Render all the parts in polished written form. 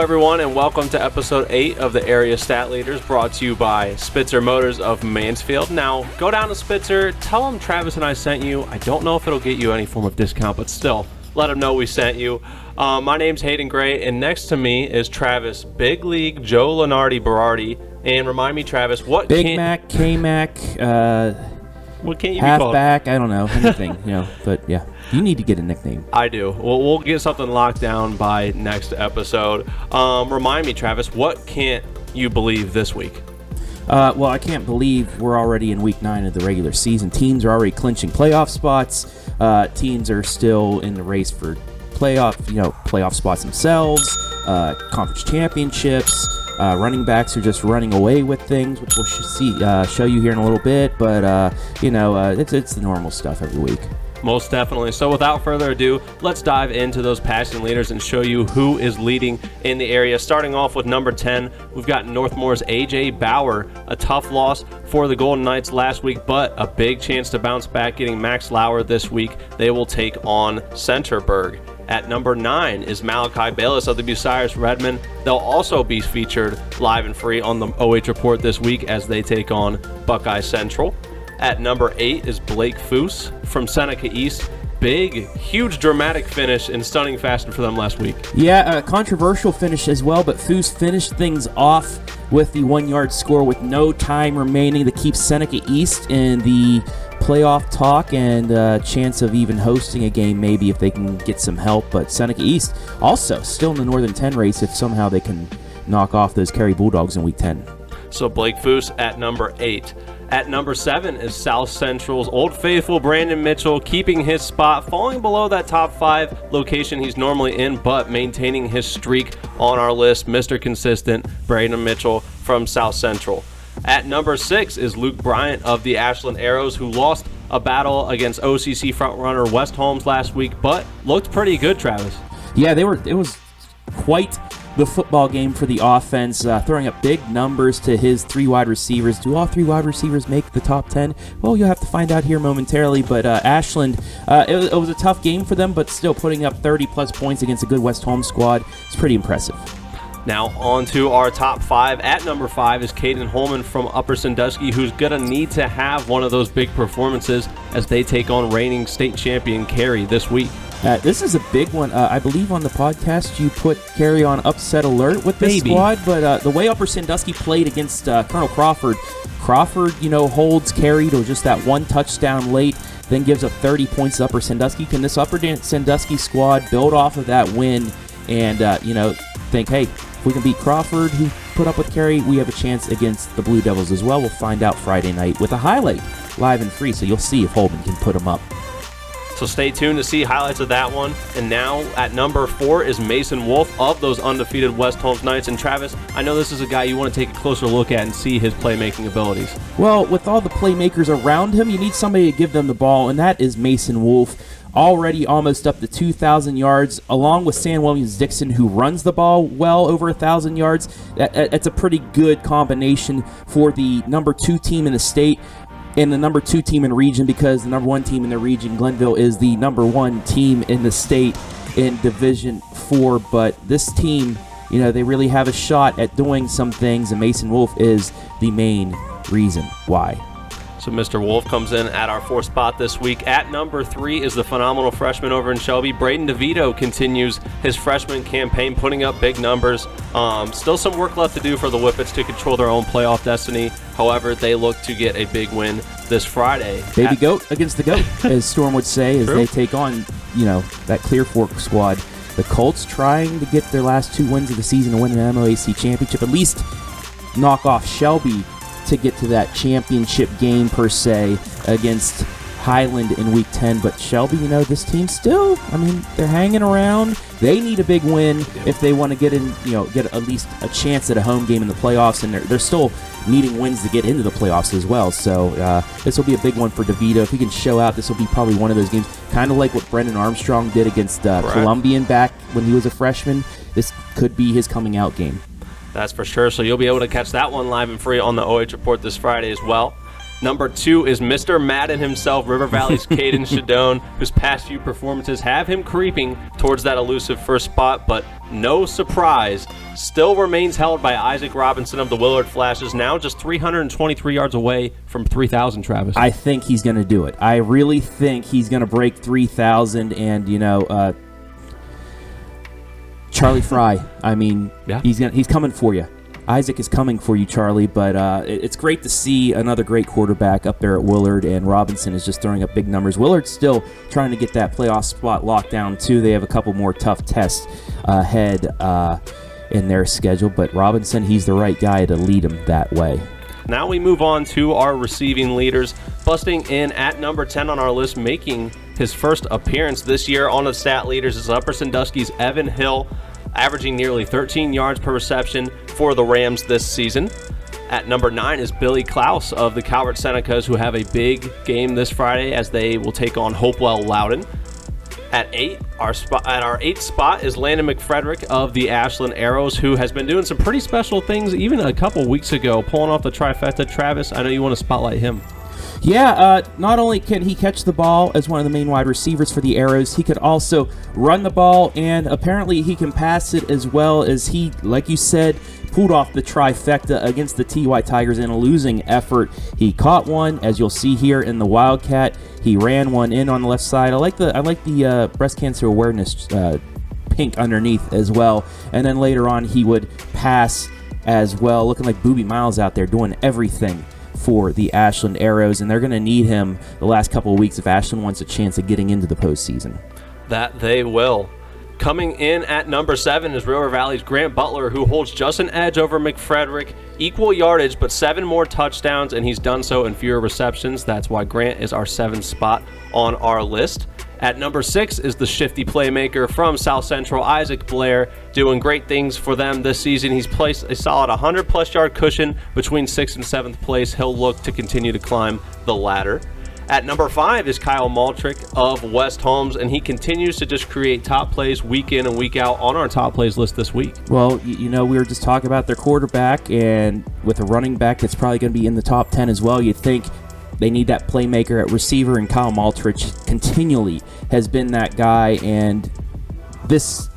Everyone, and welcome to episode 8 of the Area Stat Leaders, brought to you by Spitzer Motors of Mansfield. Now, go down to Spitzer, tell them Travis and I sent you. I don't know if it'll get you any form of discount, but still, let them know we sent you. My name's Hayden Gray, and next to me is Travis, Big League, Joe Lenardi, Berardi. And remind me, Travis, what Big Mac, K-Mac, what can't you be called? Halfback, I don't know, anything, but yeah. You need to get a nickname. I do. We'll get something locked down by next episode. Remind me, Travis, what can't you believe this week? Well, I can't believe we're already in week 9 of the regular season. Teams are already clinching playoff spots. Teams are still in the race for playoff spots themselves, conference championships. Running backs are just running away with things, which we'll show you here in a little bit. But, it's the normal stuff every week. Most definitely. So without further ado, let's dive into those passing leaders and show you who is leading in the area. Starting off with number 10, we've got Northmore's A.J. Bauer. A tough loss for the Golden Knights last week, but a big chance to bounce back, getting Max Lauer this week. They will take on Centerburg. At number 9 is Malachi Bayless of the Bucyrus Redmond. They'll also be featured live and free on the OH Report this week as they take on Buckeye Central. At number 8 is Blake Foose from Seneca East. Big, huge, dramatic finish in stunning fashion for them last week. Yeah, a controversial finish as well, but Foose finished things off with the 1-yard score with no time remaining to keep Seneca East in the playoff talk and a chance of even hosting a game maybe if they can get some help. But Seneca East also still in the Northern 10 race if somehow they can knock off those Cary Bulldogs in week 10. So Blake Foose at number 8. At number 7 is South Central's Old Faithful Brandon Mitchell, keeping his spot, falling below that top 5 location he's normally in, but maintaining his streak on our list. Mr. Consistent, Brandon Mitchell from South Central. At number 6 is Luke Bryant of the Ashland Arrows, who lost a battle against OCC frontrunner West Holmes last week, but looked pretty good, Travis. Yeah, it was quite the football game for the offense, throwing up big numbers to his 3 wide receivers. Do all 3 wide receivers make the top 10? Well, you'll have to find out here momentarily, but Ashland, it was a tough game for them, but still putting up 30-plus points against a good West Holmes squad. It's pretty impressive. Now on to our top 5. At number 5 is Caden Holman from Upper Sandusky, who's going to need to have one of those big performances as they take on reigning state champion Cary this week. This is a big one. I believe on the podcast you put Cary on upset alert with this squad, but the way Upper Sandusky played against Colonel Crawford, holds Cary to just that 1 touchdown late, then gives up 30 points to Upper Sandusky. Can this Upper Sandusky squad build off of that win and, think, hey, if we can beat Crawford, who put up with Cary, we have a chance against the Blue Devils as well. We'll find out Friday night with a highlight live and free, so you'll see if Holman can put them up. So stay tuned to see highlights of that one. And now at number 4 is Mason Wolf of those undefeated West Holmes Knights. And Travis, I know this is a guy you want to take a closer look at and see his playmaking abilities. Well, with all the playmakers around him, you need somebody to give them the ball, and that is Mason Wolf. Already almost up to 2,000 yards, along with Sam Williams-Dixon, who runs the ball well over 1,000 yards. That's a pretty good combination for the number 2 team in the state and the number 2 team in the region, because the number 1 team in the region, Glenville, is the number 1 team in the state in Division 4. But this team, they really have a shot at doing some things, and Mason Wolf is the main reason why. So Mr. Wolf comes in at our 4th spot this week. At number 3 is the phenomenal freshman over in Shelby. Braden DeVito continues his freshman campaign, putting up big numbers. Still some work left to do for the Whippets to control their own playoff destiny. However, they look to get a big win this Friday. Baby goat against the goat, as Storm would say, as they take on, that Clear Fork squad. The Colts trying to get their last 2 wins of the season to win an MOAC championship, at least knock off Shelby to get to that championship game per se against Highland in Week 10. But Shelby, this team still, they're hanging around. They need a big win if they want to get in, get at least a chance at a home game in the playoffs, and they're still needing wins to get into the playoffs as well. So this will be a big one for DeVito. If he can show out, this will be probably one of those games, kind of like what Brendan Armstrong did against Columbian back when he was a freshman. This could be his coming out game. That's for sure. So you'll be able to catch that one live and free on the OH Report this Friday as well. Number 2 is Mr. Madden himself, River Valley's Hayden Shadone, whose past few performances have him creeping towards that elusive first spot, but no surprise, still remains held by Isaac Robinson of the Willard Flashes, now just 323 yards away from 3,000, Travis. I think he's going to do it. I really think he's going to break 3,000, and, Charlie Fry, he's coming for you. Isaac is coming for you, Charlie, but it's great to see another great quarterback up there at Willard, and Robinson is just throwing up big numbers. Willard's still trying to get that playoff spot locked down, too. They have a couple more tough tests ahead in their schedule, but Robinson, he's the right guy to lead them that way. Now we move on to our receiving leaders. Busting in at number 10 on our list, making his first appearance this year on the stat leaders, is Upper Sandusky's Evan Hill, averaging nearly 13 yards per reception for the Rams this season. At number 9 is Billy Klaus of the Calvert Senecas, who have a big game this Friday as they will take on Hopewell Loudon. At our 8th spot is Landon McFrederick of the Ashland Arrows, who has been doing some pretty special things even a couple weeks ago, pulling off the trifecta. Travis, I know you want to spotlight him. Yeah, not only can he catch the ball as one of the main wide receivers for the Arrows, he could also run the ball, and apparently he can pass it as well, as he, like you said, pulled off the trifecta against the TY Tigers in a losing effort. He caught one, as you'll see here in the Wildcat. He ran one in on the left side. I like the breast cancer awareness pink underneath as well. And then later on, he would pass as well, looking like Booby Miles out there doing everything for the Ashland Arrows, and they're going to need him the last couple of weeks if Ashland wants a chance of getting into the postseason. That they will. Coming in at number 7 is River Valley's Grant Butler, who holds just an edge over McFrederick. Equal yardage, but 7 more touchdowns, and he's done so in fewer receptions. That's why Grant is our 7th spot on our list. At number 6 is the shifty playmaker from South Central, Isaac Blair, doing great things for them this season. He's placed a solid 100-plus yard cushion between 6th and 7th place. He'll look to continue to climb the ladder. At number 5 is Kyle Maltrick of West Holmes, and he continues to just create top plays week in and week out on our top plays list this week. Well, we were just talking about their quarterback, and with a running back that's probably going to be in the top 10 as well, you'd think they need that playmaker at receiver, and Kyle Maltrich continually has been that guy. And this,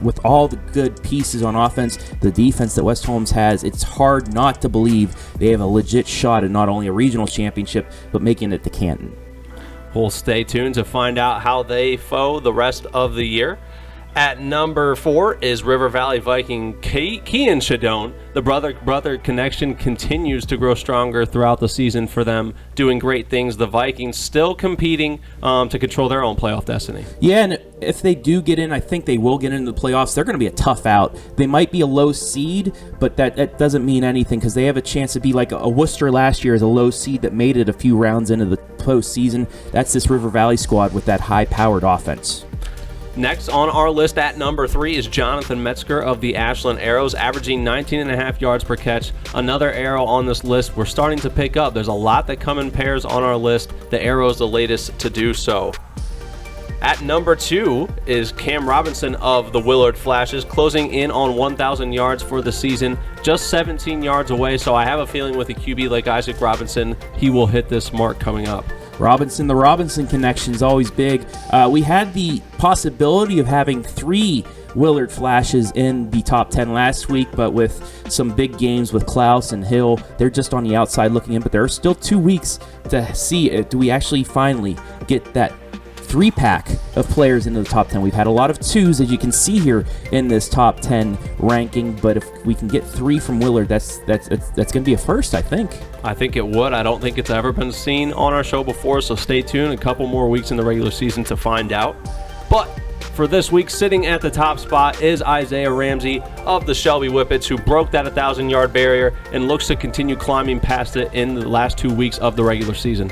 with all the good pieces on offense, the defense that West Holmes has, it's hard not to believe they have a legit shot at not only a regional championship, but making it to Canton. We'll stay tuned to find out how they foe the rest of the year. At number 4 is River Valley Viking Kean Shadone. The brother connection continues to grow stronger throughout the season for them, doing great things. The Vikings still competing to control their own playoff destiny. Yeah, and if they do get in, I think they will get into the playoffs. They're going to be a tough out. They might be a low seed, but that doesn't mean anything because they have a chance to be like a Worcester last year as a low seed that made it a few rounds into the postseason. That's this River Valley squad with that high-powered offense. Next on our list at number 3 is Jonathan Metzger of the Ashland Arrows, averaging 19.5 yards per catch. Another Arrow on this list we're starting to pick up. There's a lot that come in pairs on our list. The Arrow's the latest to do so. At number 2 is Cam Robinson of the Willard Flashes, closing in on 1,000 yards for the season, just 17 yards away. So I have a feeling with a QB like Isaac Robinson, he will hit this mark coming up. The Robinson connection is always big. We had the possibility of having 3 Willard Flashes in the top 10 last week, but with some big games with Klaus and Hill, they're just on the outside looking in. But there are still 2 weeks to see do we actually finally get that 3-pack of players into the top 10. We've had a lot of 2s, as you can see here in this top 10 ranking, but if we can get 3 from Willard, that's going to be a first, I think. I think it would. I don't think it's ever been seen on our show before, so stay tuned. A couple more weeks in the regular season to find out. But for this week, sitting at the top spot is Isaiah Ramsey of the Shelby Whippets, who broke that 1,000-yard barrier and looks to continue climbing past it in the last 2 weeks of the regular season.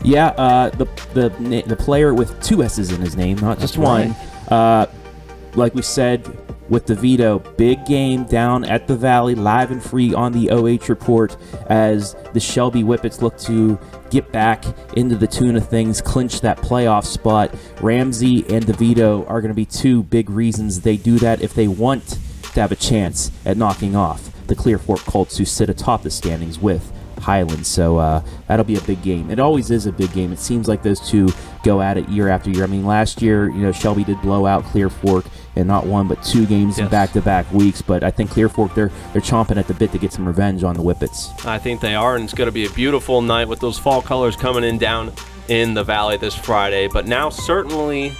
Yeah, the player with 2 S's in his name, not just one. Like we said, with DeVito, big game down at the Valley, live and free on the OH Report as the Shelby Whippets look to get back into the tune of things, clinch that playoff spot. Ramsey and DeVito are going to be 2 big reasons they do that if they want to have a chance at knocking off the Clear Fork Colts, who sit atop the standings with Highland. So that'll be a big game. It always is a big game. It seems like those 2 go at it year after year. I mean, last year, Shelby did blow out Clear Fork in not 1 but 2 games in back-to-back weeks. But I think Clear Fork, they're chomping at the bit to get some revenge on the Whippets. I think they are, and it's going to be a beautiful night with those fall colors coming in down in the Valley this Friday. But now, certainly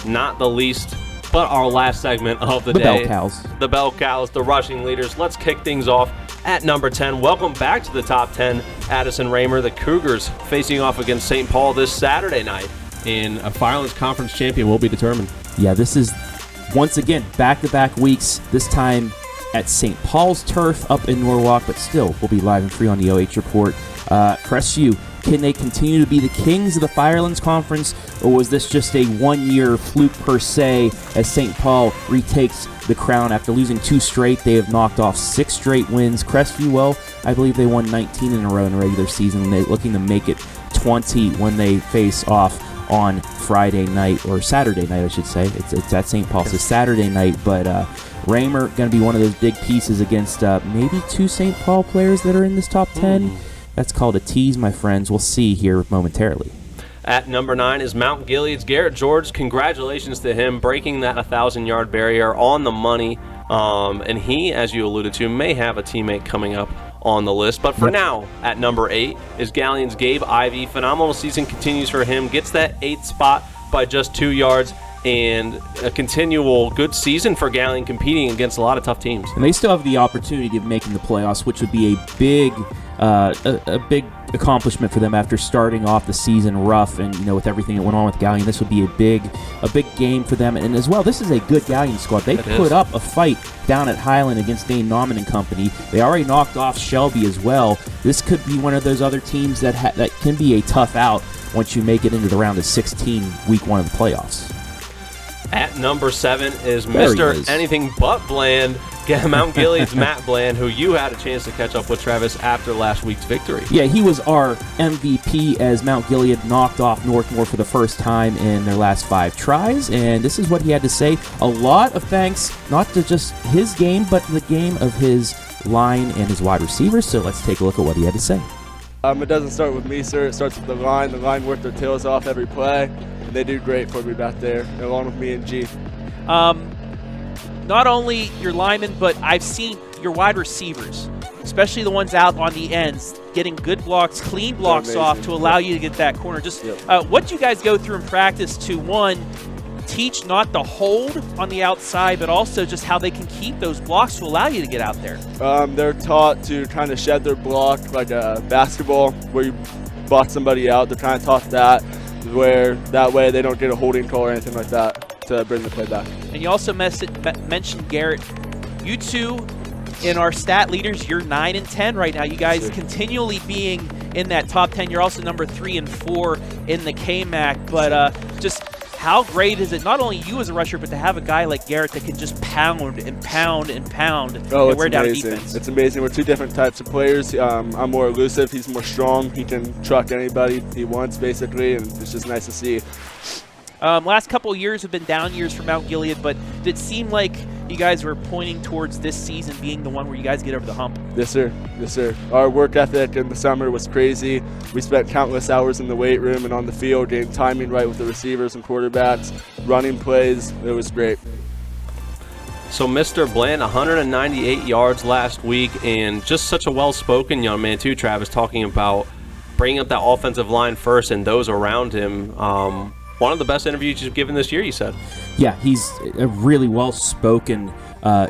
not the least, but our last segment of the day. Bell Cows. The Bell Cows, the rushing leaders. Let's kick things off at number 10. Welcome back to the top 10. Addison Raymer, the Cougars, facing off against St. Paul this Saturday night. And a Firelands Conference champion will be determined. Yeah, this is, once again, back-to-back weeks, this time at St. Paul's turf up in Norwalk, but still will be live and free on the OH Report. Crestview, can they continue to be the kings of the Firelands Conference, or was this just a one-year fluke per se as St. Paul retakes the crown after losing 2 straight? They have knocked off 6 straight wins. Crestview, well, I believe they won 19 in a row in the regular season, and they're looking to make it 20 when they face off on Friday night, or Saturday night, I should say. It's at St. Paul, so Saturday night, but Raymer going to be one of those big pieces against maybe 2 St. Paul players that are in this top 10. That's called a tease, my friends. We'll see here momentarily. At number 9 is Mount Gilead's Garrett George. Congratulations to him breaking that 1,000-yard barrier on the money. And he, as you alluded to, may have a teammate coming up on the list. But for now, at number 8 is Galleon's Gabe Ivey. Phenomenal season continues for him. Gets that 8th spot by just 2 yards. And a continual good season for Galleon, competing against a lot of tough teams. And they still have the opportunity of making the playoffs, which would be a big accomplishment for them after starting off the season rough. And with everything that went on with Galleon, this would be a big game for them. And as well, this is a good Galleon squad. They put up a fight down at Highland against Dane Nauman and company. They already knocked off Shelby as well. This could be one of those other teams that can be a tough out once you make it into the round of 16, week 1 of the playoffs. At number 7 is Mr. Anything But Bland, Mount Gilead's Matt Bland, who you had a chance to catch up with, Travis, after last week's victory. Yeah, he was our MVP as Mount Gilead knocked off Northmore for the first time in their last 5 tries, and this is what he had to say. A lot of thanks, not to just his game, but the game of his line and his wide receivers, so let's take a look at what he had to say. It doesn't start with me, sir. It starts with the line. The line worked their tails off every play. They do great for me back there, along with me and G. Not only your linemen, but I've seen your wide receivers, especially the ones out on the ends, getting good blocks, clean blocks off to allow you to get that corner. Just what do you guys go through in practice to, one, teach not the hold on the outside, but also just how they can keep those blocks to allow you to get out there? They're taught to kind of shed their block like a basketball where you block somebody out. They're kind of taught that, where that way they don't get a holding call or anything like that to bring the play back. And you also mentioned Garrett. You two, in our stat leaders, you're 9 and 10 right now. You guys continually being in that top 10. You're also number 3 and 4 in the KMAC. But just how great is it, not only you as a rusher, but to have a guy like Garrett that can just pound and pound and pound and wear down a defense? It's amazing. We're 2 different types of players. I'm more elusive. He's more strong. He can truck anybody he wants, basically, and it's just nice to see. Last couple of years have been down years for Mount Gilead, but did it seem like you guys were pointing towards this season being the one where you guys get over the hump? Yes, sir. Yes, sir. Our work ethic in the summer was crazy. We spent countless hours in the weight room and on the field getting timing right with the receivers and quarterbacks, running plays. It was great. So Mr. Bland, 198 yards last week, and just such a well-spoken young man too, Travis, talking about bringing up that offensive line first and those around him. One of the best interviews you've given this year, you said. Yeah, he's a really well-spoken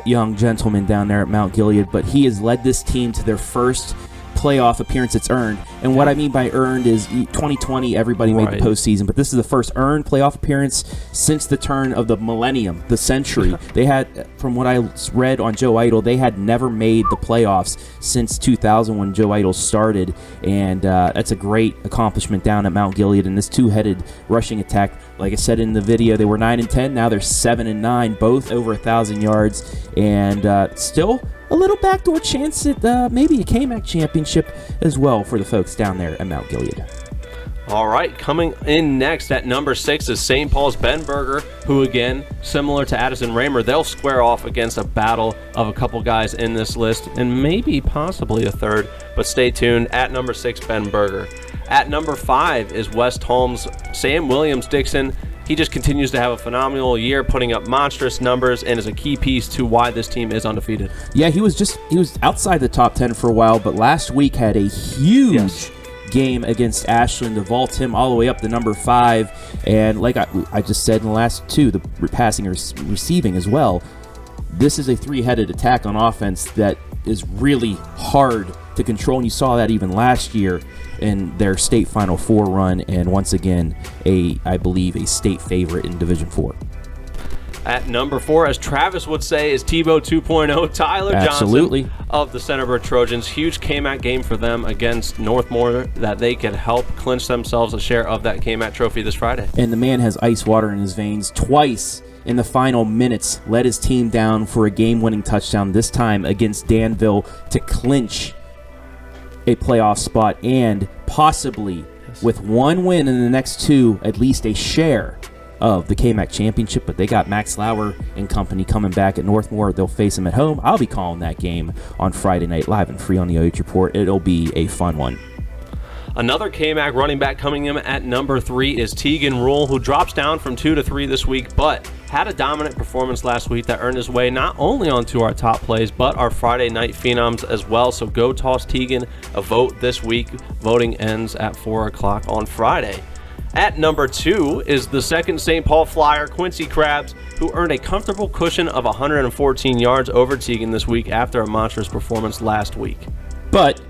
young gentleman down there at Mount Gilead, but he has led this team to their first playoff appearance it's earned. And what I mean by earned is 2020, everybody made the postseason, but this is the first earned playoff appearance since the turn of the millennium, the century. They had, from what I read on Joe Idol, they had never made the playoffs since 2000 when Joe Idol started, and that's a great accomplishment down at Mount Gilead. And this two-headed rushing attack, like I said in the video, they were 9-10. Now they're 7-9, both over 1,000 yards, and still a little backdoor chance at maybe a KMAC championship as well for the folks down there at Mount Gilead. All right, coming in next at number 6 is St. Paul's Ben Berger, who again, similar to Addison Raymer, they'll square off against a battle of a couple guys in this list and maybe possibly a third, but stay tuned. At number 6, Ben Berger. At number 5 is West Holmes' Sam Williams-Dixon. He just continues to have a phenomenal year, putting up monstrous numbers, and is a key piece to why this team is undefeated. Yeah, he was outside the top 10 for a while, but last week had a huge game against Ashland to vault him all the way up to number 5. And like I just said in the last two, the passing and receiving as well, this is a three-headed attack on offense that is really hard to control, and you saw that even last year in their state Final Four run, and once again, I believe a state favorite in Division 4. At number 4, as Travis would say, is Tebow 2.0, Tyler Johnson of the Centerbird Trojans. Huge KMAC game for them against Northmore that they could help clinch themselves a share of that KMAC trophy this Friday. And the man has ice water in his veins. Twice in the final minutes, led his team down for a game-winning touchdown, this time against Danville, to clinch a playoff spot, and possibly with one win in the next two, at least a share of the KMAC championship. But they got Max Lauer and company coming back at Northmore. They'll face him at home. I'll be calling that game on Friday night live and free on the OH Report. It'll be a fun one. Another KMAC running back coming in at number 3 is Tegan Rule, who drops down from 2 to 3 this week, but had a dominant performance last week that earned his way not only onto our top plays, but our Friday night phenoms as well. So go toss Tegan a vote this week. Voting ends at 4 o'clock on Friday. At number 2 is the second St. Paul Flyer, Quincy Krabs, who earned a comfortable cushion of 114 yards over Tegan this week after a monstrous performance last week. But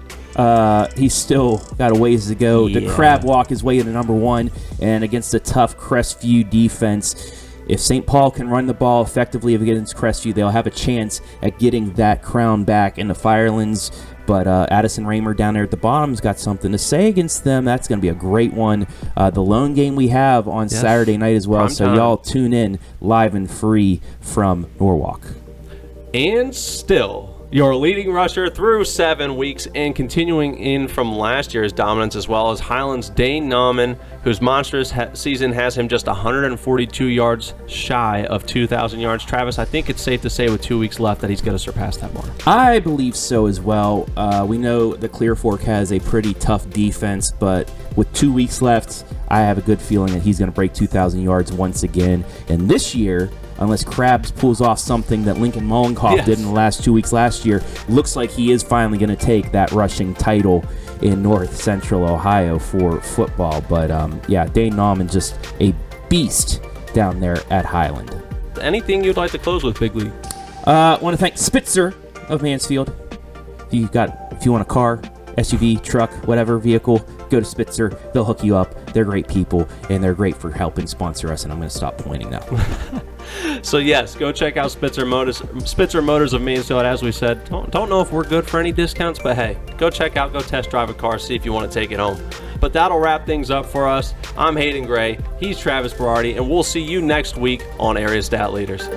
he's still got a ways to go. The crab walk his way into number 1, and against a tough Crestview defense. If St. Paul can run the ball effectively against Crestview, they'll have a chance at getting that crown back in the Firelands. But Addison Raymer down there at the bottom's got something to say against them. That's going to be a great one. The lone game we have on Saturday night as well. Prime so time. Y'all tune in live and free from Norwalk. And still, your leading rusher through 7 weeks and continuing in from last year's dominance, as well as Highlands' Dane Nauman, whose monstrous season has him just 142 yards shy of 2,000 yards. Travis, I think it's safe to say with 2 weeks left that he's going to surpass that mark. I believe so as well. We know the Clear Fork has a pretty tough defense, but with 2 weeks left, I have a good feeling that he's going to break 2,000 yards once again. And this year, unless Krabs pulls off something that Lincoln Mollenkoff did in the last 2 weeks last year, looks like he is finally going to take that rushing title in North Central Ohio for football. But Dane Nauman, just a beast down there at Highland. Anything you'd like to close with, Big League? I want to thank Spitzer of Mansfield. If you want a car, SUV, truck, whatever vehicle, go to Spitzer. They'll hook you up. They're great people, and they're great for helping sponsor us, and I'm going to stop pointing now. So yes, go check out Spitzer Motors of Mansfield. As we said, don't know if we're good for any discounts, but hey, go check out, go test drive a car, see if you want to take it home. But that'll wrap things up for us. I'm Hayden Gray, he's Travis Berardi, and we'll see you next week on Area Stat Leaders.